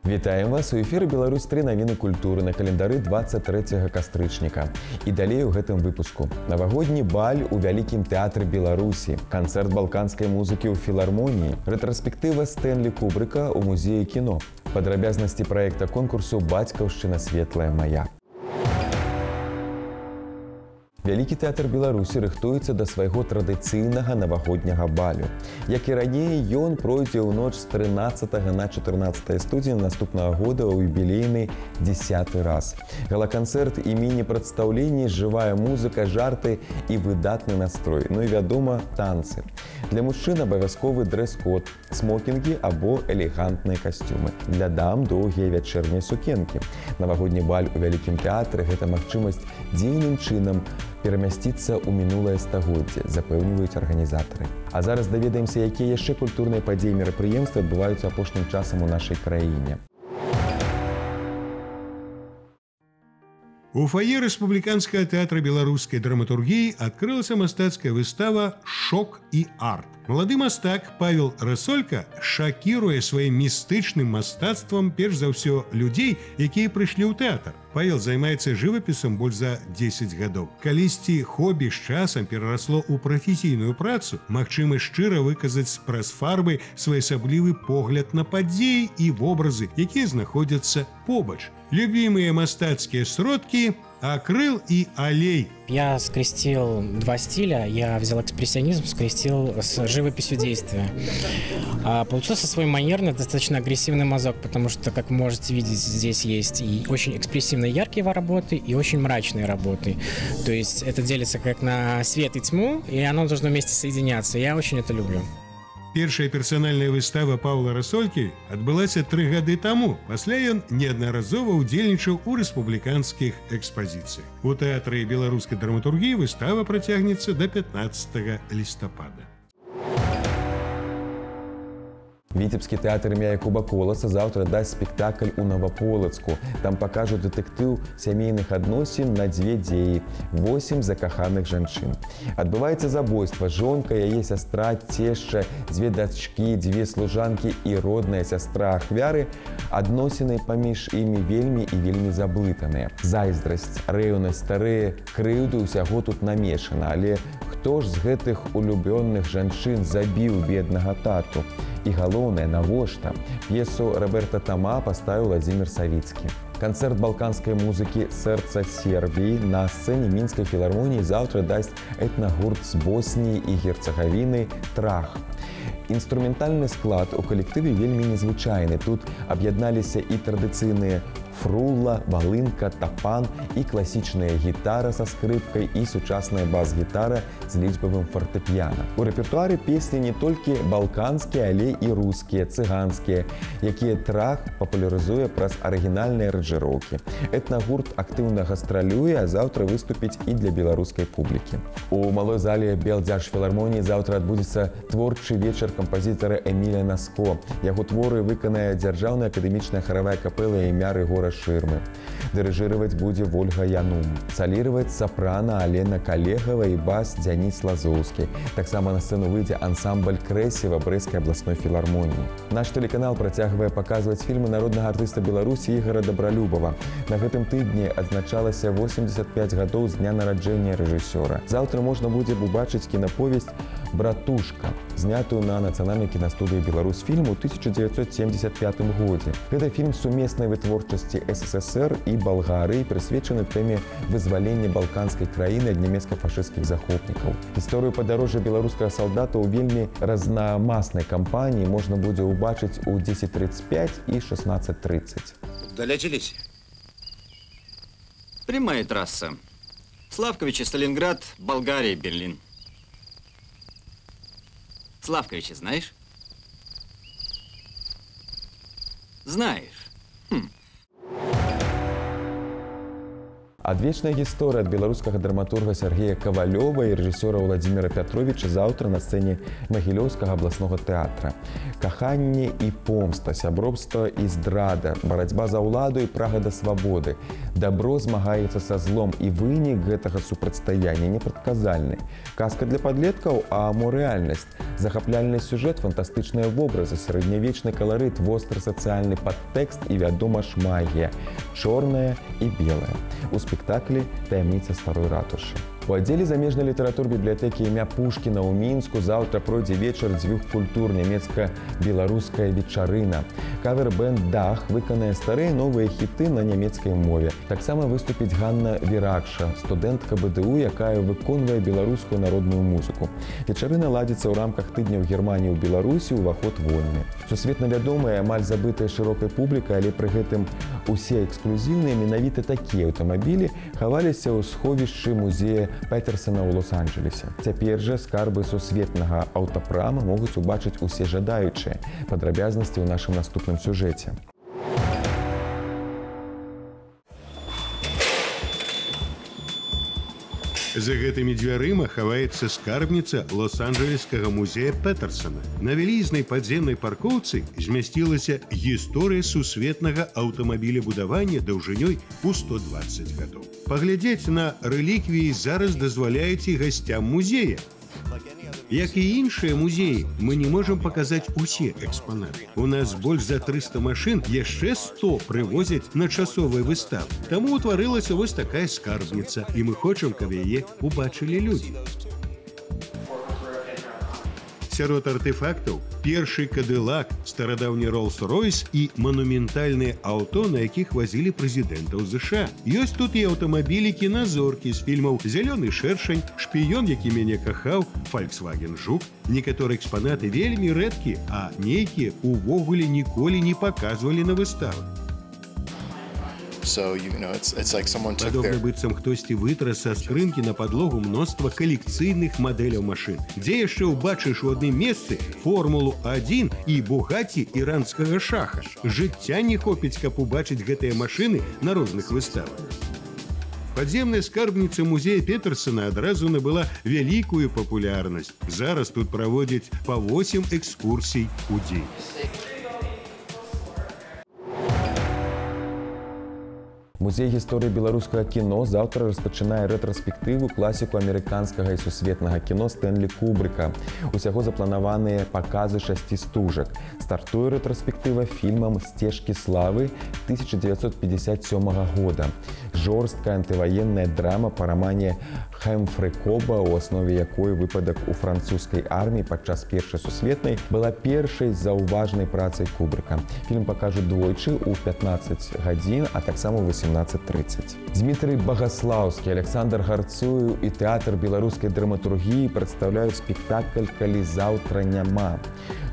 Вітаем вас у эфіры Беларусь-3 навіны культуры на календары 23 кастрычніка. І далей у гэтым выпуску. Навагодні баль у вялікім тэатры Беларусі, канцэрт балканскай музыкі ў філармоніі, рэтраспектыва Стэнлі Кубрыка ў музеі кіно, падрабязнасці праекта конкурсу «Бацькаўшчына светлая мая». Вялікі тэатр Беларусі рыхтуецца да свайго традыцыйнага навагодняга балю. Як і раней, ён пройдзе ў ноч з 13 на 14 студзеня наступнага года ў юбілейны 10-й раз. Гала-канцэрт і міні-прадстаўленні, жывая музыка, жарты і выдатны настрой. Ну і, вядома, танцы. Для мужчын абавязковы дрэс-код, смокінгі або элегантныя касцюмы. Для дам доўгія вячэрнія сукенкі. Навагодні баль у вялікім тэатры – гэта магчымасць дзіўным чынам перамясціцца ў мінулае стагоддзе, запэўніваюць арганізатары. А зараз даведаемся, якія яшчэ культурныя падзеі і мерапрыемствы адбываюцца апошнім часам у нашай краіне. У фае Рэспубліканскага тэатра беларускай драматургіі адкрылася мастацкая выстава «Шок і арт». Малады мастак Павел Расолька шакіруе сваім містычным мастацтвам перш за ўсё людзей, якія прыйшлі ў тэатр. Павел займаецца жывапісам больш за 10 гадоў. Калісьці хобі з часам перарасло ў прафесійную працу, магчыма шчыра выказаць праз фарбы своеасаблівы погляд на падзеі і вобразы, якія знаходзяцца побач. Любімыя мастацкія сродкі – акрыл и алей. Я скрестил два стиля. Я взял экспрессионизм, скрестил с живописью действия. Получился свой манерный, достаточно агрессивный мазок, потому что, как вы можете видеть, здесь есть и очень экспрессивные яркие работы, и очень мрачные работы. То есть это делится как на свет и тьму, и оно должно вместе соединяться. Я очень это люблю. Першая персанальная выстава Павла Расолькі адбылася 3 гады таму. Пасля ён неаднаразова ўдзельнічаў у рэспубліканскіх экспазіцыях. У тэатры беларускай драматургіі выстава працягнецца да 15 лістапада. Віцебскі тэатр імя Якуба Коласа заўтра дасць спектакль у Новополацку. Там пакажуць дэтэктыў сямейных адносін на 2 дзеі, 8 закаханых жанчын. Адбываецца забойства, жонка, яе сястра, цешча, 2 дачкі, 2 служанкі і родная сястра ахвяры. Адносіны паміж імі вельмі і вельмі заблытаныя. Зайздрасць, рэўнасць, старыя крыўды ўсяго тут намешана. Але хто ж з гэтых улюбённых жанчын забіў беднага тату? І галоўнае, навошта? П'есу Роберта Тома паставіў Владзімір Савіцкі. Канцэрт балканскай музыкі «Сэрца Сербіі» на сцэне мінскай філармоніі заўтра дасць этнагурт з Босніі і Герцагавіны «Трах». Інструментальны склад у калектыве вельмі незвычайны. Тут аб'ядналіся і традыцыйныя фрула, валынка, тапан і класічная гітара са скрыпкай і сучасная бас-гітара з лічбавым фартэпіяна. У рэпертуары песні не толькі балканскія, але і рускія, цыганскія, якія «Трах» папулярызуе праз арыгінальныя аранжыроўкі. Этнагурт актыўна гастралюе, а заўтра выступіць і для беларускай публікі. У малой зале Белдзяржфілармоніі заўтра адбудзецца творчы вечар кампазітара Эміля Наско. Яго творы выканае дзяржаўная акадэмічная харавая капэла імя Рыгора Шырмы. Дырыжыраваць будзе Вольга Янум. Саліраваць сапрана Алена Калегава і бас Дзяніс Лазоўскі. Таксама на сцэну выйдзе ансамбль Крэсева Брэсцкай абласной філармоніі. Наш тэлеканал працягвае паказваць фільмы народнага артыста Беларусі Ігара Дабралюбава. На гэтым тыдні адзначалася 85 гадоў з дня нараджэння рэжысёра. Заўтра можна будзе убачыць кінаповесць «Братушка», знятую на нацыянальнай кінастудыі «Беларусьфільм» у 1975 годзе. Гэта фільм сумеснай вытворчасці СССР і Балгарыі, прысвечаны тэме вызвалення балканскай краіны ад нямецка-фашысцкіх захопнікаў. Гісторыю падарожжа беларускага салдата ў вельмі разнамаснай кампаніі можна будзе ўбачыць у 10:35 і 16:30. Долечились? Прямая трасса. Славковичи, Сталинград, Болгария, Берлин. Славковича знаешь? Знаешь. Адвечная гісторыя ад беларускага драматурга Сергея Кавалёва і рэжысёра Владзіміра Пятровіча заўтра на сцэне Магілёўскага абласнога тэатра. Каханне і помста, сяброўства і здрада, барацьба за ўладу і прага да свабоды. Дабро змагаецца са злом, і вынік гэтага супрацьстаяння непрадказальны. Казка для падлеткаў, а мо рэальнасць. Захапляльны сюжэт, фантастычныя вобразы, сярэднявечны каларыт, востры сацыяльны падтэкст і, вядома ж, магія. Чорная і белая. У спектаклі «Таямніца старой ратушы». У аддзеле замежнай літаратуры бібліятэкі імя Пушкіна ў Мінску заўтра пройдзе вечар дзвюх культур, нямецка-беларуская вечарына. Кавер-бэнд «Дах» выканае старыя новыя хіты на нямецкай мове. Таксама выступіць Ганна Веракша, студэнтка БДУ, якая выконвае беларускую народную музыку. Вечарына ладзіцца ў рамках тыдняў Германіі ў Беларусі, уваход вольны. Сусветна вядомая, амаль забытая шырокай публікай, але пры гэтым усе эксклюзіўныя, менавіта такія аўтамабілі хаваліся ў сховішчы музея Петерсона ў Лос-Анджелесе. Цяпер жа скарбы сусветнага аўтапрама могуць убачыць усе жадаючыя. Падрабязнасці ў нашым наступным сюжэце. За гэтымі дзвярыма хаваецца скарбніца Лос-Анджелескага музея Петерсона. На вялізнай падземнай паркоўцы змясцілася гісторыя сусветнага аўтамабілебудавання даўжынёй у 120 гадоў. Паглядзець на рэліквіі зараз дазваляюць і гасцям музея. Як і іншыя музеі, мы не можам паказаць усе экспанаты. У нас больш за 300 машын, яшчэ 100 прывозяць на часовыя выставы. Таму ўтварылася вось такая скарбніца, і мы хочам, каб яе убачылі людзі. Сярод артефактаў першы кадылак, старадаўні Роллс-Ройс і манументальныя аўто, на якіх вазілі прэзідэнтаў ЗША. Ёсць тут і аўтамабілі кіназоркі з фільмаў «Зялёны шэршань», «Шпіён, які мяне кахаў», «Фальксваген Жук». Некаторыя экспанаты вельмі рэдкія, а нейкія увогуле ніколі не паказвалі на выставах. Падобна быццам хтосьці вытрас са скрынкі на падлогу мноства калекцыйных мадэляў машын. Дзе яшчэ ўбачыш у адным месцы Формулу-1 і Бугаті іранскага шаха. Жыцця не хопіць, каб убачыць гэтыя машыны на розных выставах. Падземная скарбніца музея Петерсона адразу набыла вялікую папулярнасць. Зараз тут праводзяць па 8 экскурсій у дзень. Музей гісторыі беларускага кіно заўтра распачынае рэтраспектыву класіку амерыканскага і сусветнага кіно Стэнлі Кубрыка. Усяго запланаваныя паказы 6 стужак. Стартуе рэтраспектыва фільмам «Сцежкі славы» 1957 года. Жорсткая антываенная драма па рамане Хэмфрэ Коба, у аснове якой выпадак у французскай арміі падчас Першай сусветнай была першай заўважнай працай Кубрыка. Фільм пакажуць двойчы ў 15 гадзін, а таксама ў 18:30. Дмітрый Багаслаўскі, Александр Гарцуеў і тэатр беларускай драматургіі прадстаўляюць спектакль «Калі заўтра няма».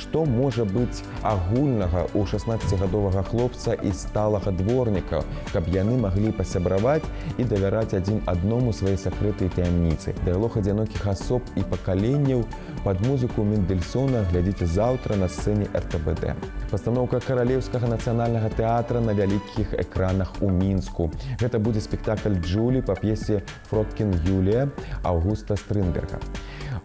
Што можа быць агульнага ў 16гадовага хлопца і сталага дворніка, каб яны маглі пасябраваць і давяраць адзін адному свае сакрытыя таямніцы. Дыялог адзінокіх асоб і пакаленняў пад музыку Мендельсона глядзіце заўтра на сцэне РТБД. Пастаноўка Каралеўскага нацыянальнага тэатра на вялікіх экранах у Мінску. Гэта будзе спектакль «Джулі» па п'есе «Фроккін Юлія» Аўгуста Стрынберга.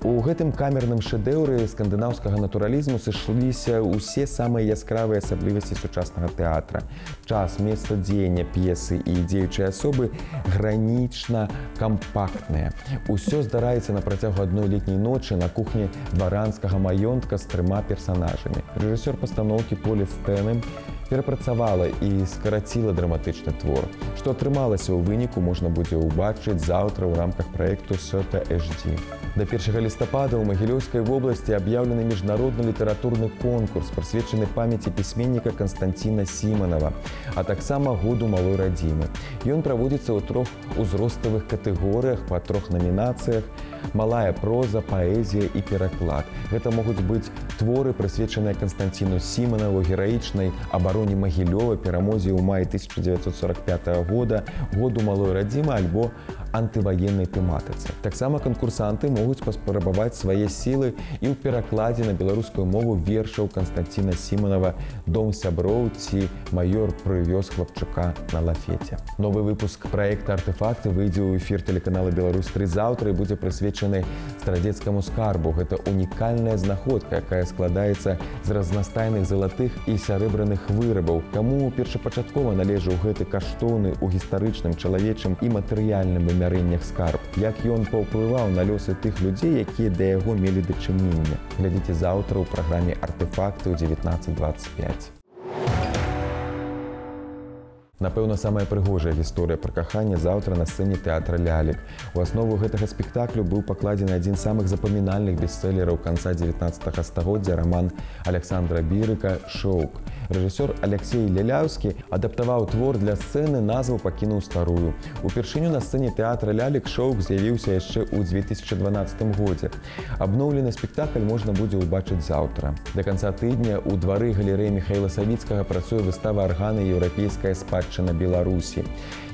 У гэтым камерным шэдэўры скандынаўскага натуралізму сышліся ўсе самыя яскравыя асаблівасці сучаснага тэатра. Час, месца дзеяння п'есы і дзеючыя асобы гранічна кампактныя. Усё здараецца на працягу адной летняй ночы на кухні дваранскага маёнтка з 3 персанажамі. Рэжысёр пастаноўкі Полі Стэным перапрацавала і скараціла драматычны твор. Што атрымалася ў выніку, можна будзе ўбачыць заўтра ў рамках праекту «Сёта HD». До 1 лістапада ў Магілёўскай вобласці аб'яўлены міжнародны літаратурны конкурс, прысвечаны памяці пісьменніка Канстанціна Сіманава, а таксама году малой радзімы. Ён праводзіцца ў 3 узроставых катэгорыях па 3 намінацыях: малая проза, паэзія і пераклад. Гэта могуць быць творы, прысвечаныя Канстанціну Сіманаву, гераічнай абароне Магілёва, перамозе ў маі 1945 года, году малой радзімы альбо антываеннай тэматыцы. Таксама канкурсанты могуць паспрабаваць свае сілы і ў перакладзе на беларускую мову вершаў Канстанціна Сіманава «Дом сяброў» ці «Маёр прывёз хлапчука на лафеце». Новы выпуск праекта «Артефакты» выйдзе ў эфір тэлеканала «Беларусь-3» заўтра і будзе прысвечаны прысвечаны старадзецкаму скарбу. Гэта унікальная знаходка, якая складаецца з разнастайных залатых і сярэбраных вырабаў. Каму першапачаткова належаў гэты каштоўны ў гістарычным, чалавечым і матэрыяльным вымярэннях скарб? Як ён паўплываў на лёсы тых людзей, якія да яго мелі дачыненне? Глядзіце заўтра ў праграме «Артефакты» ў 19:25. Напэўна, самая прыгожая гісторыя пра каханне заўтра на сцэне тэатра лялек. У аснову гэтага спектаклю быў пакладзены адзін з самых запамінальных бестселераў канца 19 стагоддзя раман Александра Бірыка «Шоўк». Рэжысёр Алексей Ляляўскі адаптаваў твор для сцэны, назву пакінуў старую. Упершыню на сцэне тэатра лялек «Шоўк» з'явіўся яшчэ ў 2012 годзе. Абноўлены спектакль можна будзе ўбачыць заўтра. Да канца тыдня ў двары галерэі Міхаіла Савіцкага працуе выстава арганы «Еўрапейская спадчына Беларусі».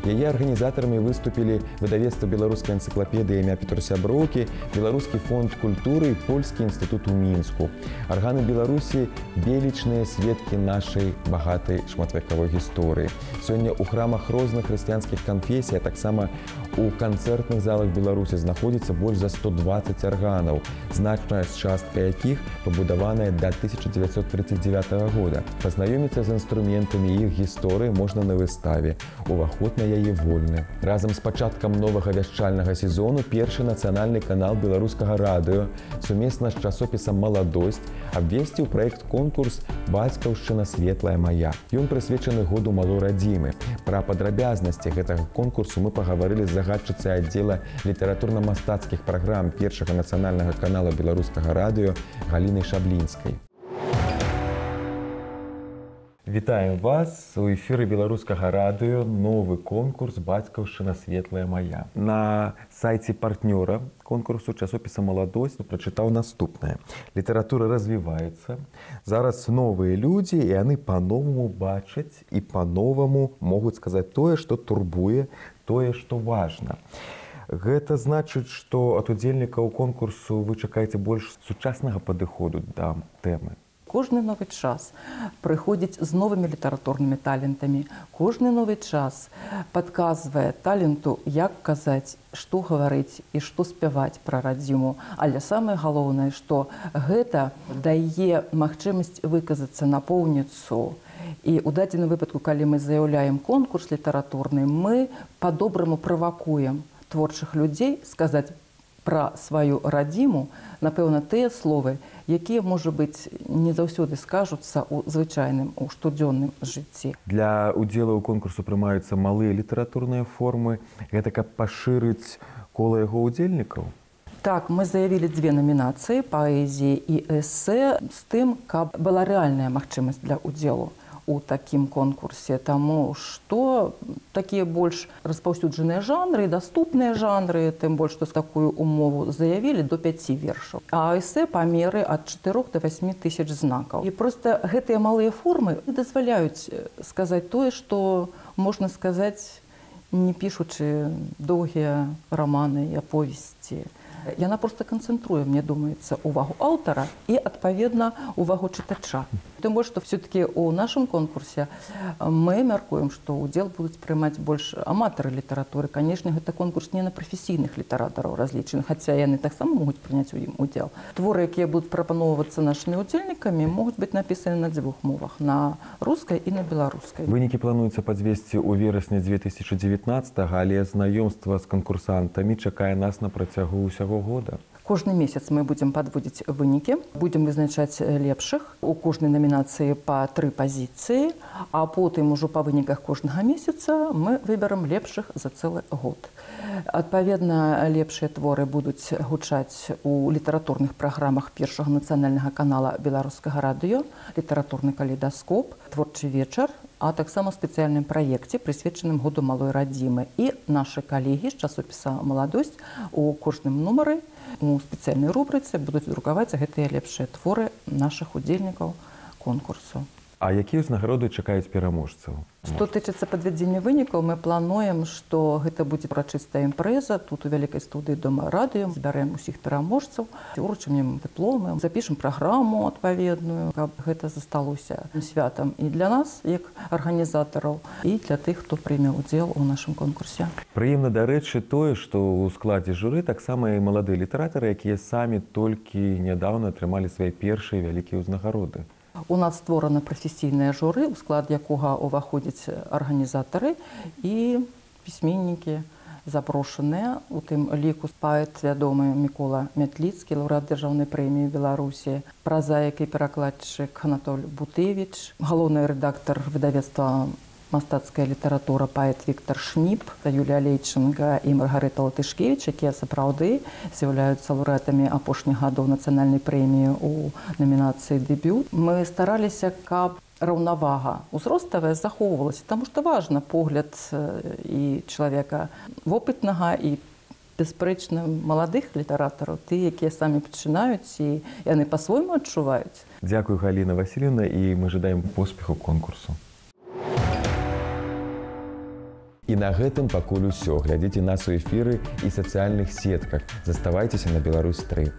Яе арганізатарамі выступілі выдавецтва беларускай энцыклапедыі імя Петра Сяброўкі, Беларускі фонд культуры і Польскі інстытут у Мінску. Арганы Беларусі – велічныя сведкі нашай багатай шматвековой гісторыі. Сёння ў храмах розных хрысціянскіх канфесій, а таксама у канцэртных залах Беларусі знаходзіцца больш за 120 арганаў, значная частка якіх пабудаваная да 1939 года. Пазнаёміцца з інструментамі іх гісторыі можна на выставе. Уваход на яе вольны. Разам з пачаткам новага вяшчальнага сезону першы нацыянальны канал беларускага радыё сумесна з часопісам «Маладосць» абвесціў праект-конкурс «Бацькаўшчына светлая мая». Ён прысвечаны году малой радзімы. Пра падрабязнасці гэтага конкурсу мы пагаварылі з загадчыцай аддзела літаратурна-мастацкіх праграм першага нацыянальнага канала беларускага радыё Галінай Шаблінскай. Вітаем вас! У эфіры беларускага радыё новы конкурс «Бацькаўшчына светлая мая». На сайце партнёра конкурсу часопіса «Маладосць» прачытаў наступнае. Літаратура развіваецца. Зараз новыя людзі, і яны па-новаму бачаць і па-новаму могуць сказаць тое, што турбуе, тое, што важна. Гэта значыць, што ад удзельнікаў конкурсу вы чакаеце больш сучаснага падыходу да тэмы. Кожны новы час прыходзіць з новымі літаратурнымі талентамі. Кожны новы час падказвае таленту, як казаць, што гаварыць і што спяваць пра радзіму. Але самае галоўнае, што гэта дае магчымасць выказацца напоўніцу. І ў дадзеным выпадку, калі мы заяўляем конкурс літаратурны, мы па-добраму правакуем творчых людзей сказаць пра сваю радзіму, напэўна, тыя словы, якія, можа быць, не заўсёды скажуцца ў звычайным, у штодзённым жыцці. Для удзелу ў конкурсу прымаюцца малыя літаратурныя формы. Гэта каб пашырыць кола яго удзельнікаў? Так, мы заявілі 2 намінацыі – паэзіі і эсэ, з тым, каб была рэальная магчымасць для удзелу у такім конкурсе, таму што такія больш распаўсюджаныя жанры, даступныя жанры, тым больш, што такую умову заявілі до 5 вершаў. А эсэ памеры ад 4 до 8 тысяч знакаў. І проста гэтыя малыя формы дазваляюць сказаць тое, што можна сказаць, не пішучы доўгія раманы і аповесці. Яна проста канцэнтруе, мне думаецца, увагу аўтара і, адпаведна, увагу чытача. Тым больш, што все-таки ў нашым конкурсе мы мяркуем, што ўдзел будуць прымаць больш аматары літаратуры. Канешне, гэта конкурс не на прафесійных літаратараў разлічаны, хаця яны таксама могуць прыняць у ім удзел. Творы, якія будуць прапаноўвацца нашымі удзельнікамі, могуць быць напісаны на 2 мовах, на рускай і на беларускай. Вынікі плануецца падвесці ў верасні 2019-га, але знаёмства з канкурсантамі чакае нас на працягу ўсяго года. Кожны месяц мы будзем падводзіць вынікі, будзем вызначаць лепшых. У кожнай намінацыі па 3 пазіцыі, а потым ужо па выніках кожнага месяца мы выберам лепшых за цэлы год. Адпаведна, лепшыя творы будуць гучаць у літаратурных праграмах першага нацыянальнага канала беларускага радыё, літаратурны калейдаскоп, творчы вечар, а таксама спецыяльным праекце, прысвечаным году малой радзімы. І нашы калегі з часопіса «Маладосць» у кожным нумары у спецыяльнай рубрыцы будуць друкаваць гэтыя лепшыя творы нашых удзельнікаў конкурсу. А якія ўзнагароды чакаюць пераможцаў? Што тычыцца падвядзення вынікаў, мы плануем, што гэта будзе урачыстая імпрэза. Тут у вялікай студыі Дома радыё збярэм усіх пераможцаў, уручым ім дыпломы, запішам праграму адпаведную, каб гэта засталося святам і для нас, як арганізатараў, і для тых, хто прыме ўдзел у нашым конкурсе. Прыемна, дарэчы, тое, што ў складзе журы таксама і маладыя літаратары, якія самі толькі нядаўна атрымалі свае першыя вялікія ўзнагароды. У нас створана прафесійнае журы, у склад якога ўваходзяць арганізатары і пісьменнікі запрошаныя. У тым ліку паэт вядомы Мікола Мятліцкі, лаўрэат дзяржаўнай прэміі Беларусі, празаік і перакладчык Анатоль Бутевіч, галоўны рэдактар выдавецтва «Мастацкая літаратура» паэт Віктор Шніп, Юлія Лейчынга і Маргарыта Латышкевіч, якія сапраўды з'яўляюцца лаўрэатамі апошніх гадоў нацыянальнай прэміі ў намінацыі «Дэбют». Мы стараліся, каб раўнавага узроставая захоўвалася, таму што важна погляд і чалавека вопытнага і бясспрэчна маладых літаратараў, тыя, якія самі пачынаюць і яны па-свойму адчуваюць. Дзякуй, Галіна Васильевна, і мы жадаем поспеху конкурсу. І на гэтым пакуль усё. Глядзіце нас у эфіры і сацыяльных сетках. Заставайцеся на Беларусь 3.